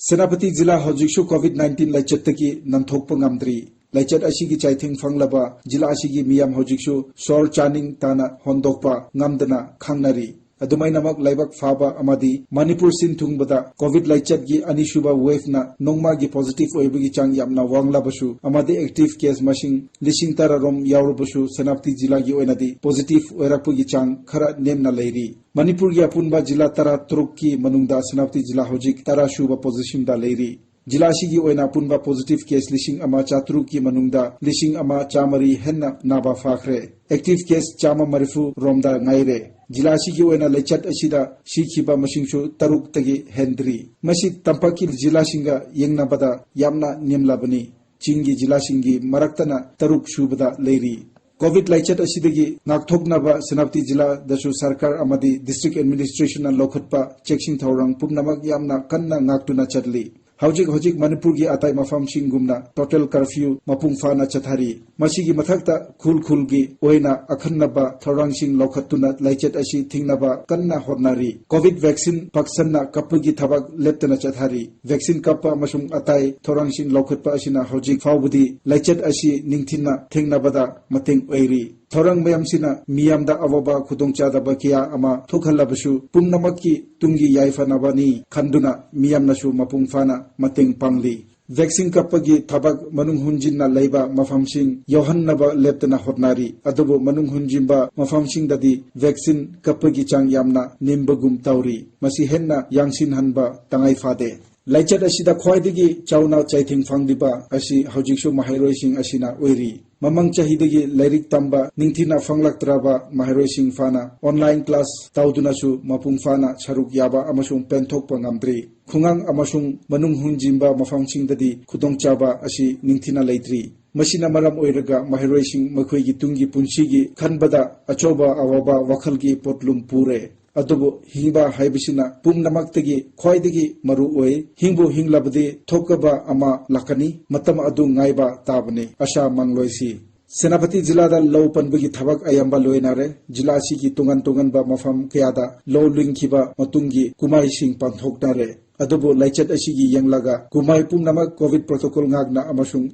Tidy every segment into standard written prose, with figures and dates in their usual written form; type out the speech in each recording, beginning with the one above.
सेनापति जिला हौजिकसु कोविड-19 लाइचतकी नंथोकप ngamdri लाइचत असिगी चाइथिंग फंगलबा जिला असिगी मियाम हौजिकसु सोर चानिंग ताना होंदोकपा ngamdana खांगनारी अदुमाइनमक लाइबक फाबा अमादी मणिपुर सिनथुंगबदा कोविड लाइचत की अनिसुबा वेव ना नोंगमा की पॉजिटिव ओइबगी चांग यामना वांगलाबसु अमादी एक्टिव केस मसिंग लिसिंग तारारोम यावरबसु सेनापति जिला की ओइनादी पॉजिटिव ओइराकपगी चांग खरा नेमना लेरी मणिपुर की अपुनबा जिला तरा तुरुक की मनुंगदा सेनापति जिला हौजिक तरा सुबा पोजिशन दा लेरी जिला सिगी ओइना पुनबा पॉजिटिव केस लिसिंग अमा चातुरु की मनुंगदा लिसिंग अमा चामरी हेन्ना नाबा फाखरे एक्टिव केस चामा मरिफु रोमदा ngaire जिला सिगी ओइना लेचत असिदा सिखिबा मसिंगसु तरुक तगी हेंद्री मसि तंपाकी जिला सिंगा येंगनाबदा यामना नेमलाबनी चिंगी जिला सिंगी मरक्तना तरुक सुबदा लेरी कोविड लाइचत असिदगी नागथोकनाबा सेनापति जिला दसु सरकार अमदी डिस्ट्रिक्ट एडमिनिस्ट्रेशन लोखटपा चेकिंग थौरंग पुनमक यामना कन्ना नागतुना चटली हौजिक मणिपुर की अताई मफमसिंगुमना टोटल कर्फ्यू मपुंग फाना चथारी मसिगी मथक्ता खुल की ओइना अखन्नबा थौरंगसिंग लौखत्तुना लाइचत असि थिंगनबा कन्ना होरनारी कोविड वैक्सीन पक्सन्ना कप्पगी थबक लेप्तना चथारी वैक्सीन कप्पा अमसुंग अताई थौरंगसिंग लौखत्पा असिना हौजिक फावबुदी लाइचत असि निंगथिना थिंगनबदा मतेंग ओइरी थौरंग मयमसिना मियामदा अवबा खुदोंचादबा किया अमा थोखल्लबसु पुंगनमक्की तुंगी याइफानाबानी खंदुना मियामनसु मपुंग फाना मतेंग पांगली वैक्सीन कप्पगी थबक मनुंग हुंजिनना लैबा मफमसिंग यौहन्नबा लेप्तना होरनारी अदुबु मनुंग हुंजिनबा मफमसिंगददी वैक्सीन कप्पगी चांग यामना निम्बगुम तौरी मसि हेन्ना यांगसिन हनबा तंगाई फादे लाइचत असिदा ख्वाइदगी चाउना चाइथिंग फंगदिबा असि हौजिकसु महाइरोइसिंग असिना ओइरी ममंग चाहिदगी लैरिक तंबा निंथिना फंगलक्तराबा महाइरोइसिंग फाना ऑनलाइन क्लास ताउदुनासु मपुंग फाना सरुक याबा अमसुंग पेंथोकपा ngamdri खुंगांग अमसुंग मनुंग हुंजिनबा मफमसिंगददी खुदोंचाबा असि निंथिना लैत्रि मसिना मरम ओइरगा महाइरोइसिंग मखोइगी तुंगी पुंसिगी खनबदा अचोबा अवबा वखलगी पोटलुम पुरे अदुबु हिंबा हाइबिसिना पुंगनमक्तगी ख्वाइदगी मरु ओइ हिंबु हिंगलबदि थोकबा अमा लकनी मतम अदु ngaइबा ताबने आशा मंगलोइसी सेनापति जिला दा लो पनबगी थबक अयंबा लोइनारे जिला सिगी तुंगन बा मफम कयादा लो लिंखिबा मतुंगी कुमाई सिंह पांथोकनारे अदुबु लाइचत असिगी यंगलागा कुमाई पुंगनमक कोविड प्रोटोकॉल ngagna अमसुंग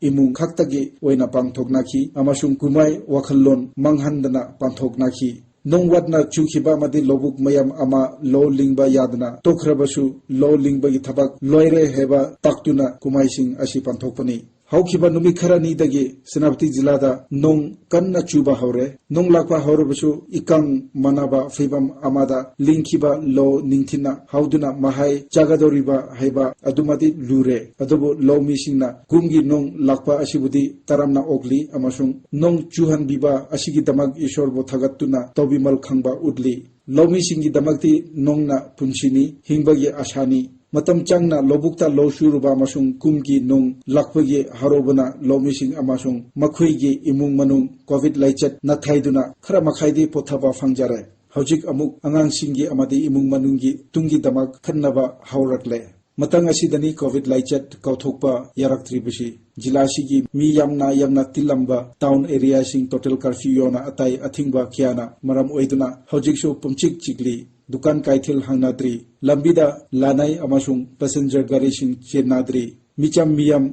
इमुंग खक्तगी ओइना पांथोकनाखी अमसुंग कुमाई वखल्लोन मंगहंदना पांथोकनाखी नोंगवदना चुखिबा मदि लोबुक मयम अमा लो लिंगबा यादना तोखरबसु लो लिंगबगी थबक लोइरे हेबा ताक्तुना कुमाइसिंग असि पांथोकपनी हौखिबा नुमि खरानी दगी सेनापति जिलादा नोंग कन्ना चुबा हौरे नोंग लाकपा हौरबसु इकांग मनाबा फिबम अमादा लिंखिबा लो निंथिना हौदुना महाय जागादोरिबा हैबा अदुमदि लुरे अदुबु लो मिसिंगना गुमगी नोंग लाकपा असिबुदि तरामना ओगली अमसुंग नोंग चुहन बिबा असिगी दमक ईश्वरबो थगत्तुना तौबिमल खंगबा उडली लो मिसिंगी दमकति नोंगना पुंसिनी हिंबगी आशानी मतम चंगना लोबुक्ता लो शुरुबा अमसुंग कुमगी नोंग लाकपगी हरोबना लोमिसिंग अमसुंग मखुइगी इमुंग मनुंग कोविड लाइचत नथाइदुना खरा मखाइदि पोथबा फंगजारे हौजिक अमुक अंगांसिंगी अमदि इमुंग मनुंगी तुंगी दमक खन्नबा हौरकले मतंग असिदनी कोविड लाइचत कौथोकपा यारक्त्रिबसि जिला सिगी मी यामना तिलंबा टाउन एरिया सिंग टोटल कर्फ्यू योना अताई अथिंगबा कियाना मरम ओइदुना हौजिकसु पुमचिक चिकली दुकान काइथिल हांगनाद्री लंबिदा लानाई अमसुंग पैसेंजर गाड़ी सिंग चेनाद्री मिचम मियम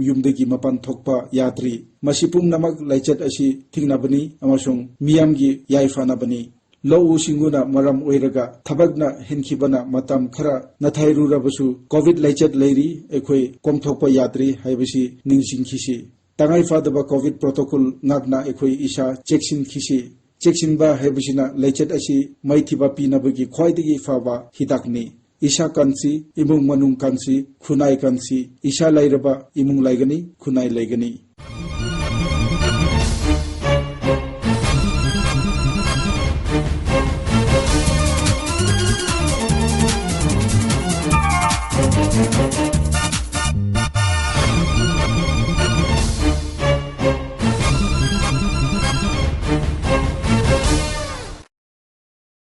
युमदगी मपन थोकपा याद्री मसिपुंग नमक लाइचत असि थिंगनाबनी अमसुंग मियमगी याइफानाबनी लो उसिंगुना मरम ओइरगा थबगना हेनखिबना मतम खरा नथाइरुरबसु कोविड लाइचत लेरी एखोइ कोमथोकपा याद्री हाइबसि निंगसिंखिसि तंगाई फादबा कोविड प्रोटोकॉल ngagna एखोइ इसा चेकसिनखिसि चेकसिनबा हैबिसिना लाइचत असि मैथिबा पिनबगी ख्वाइदगी फाबा हिदाकनी इसा कांसी इमुंग मनुंग कांसी खुनाई कांसी इसा लाइरबा इमुंग लाइगनी खुनाई लाइगनी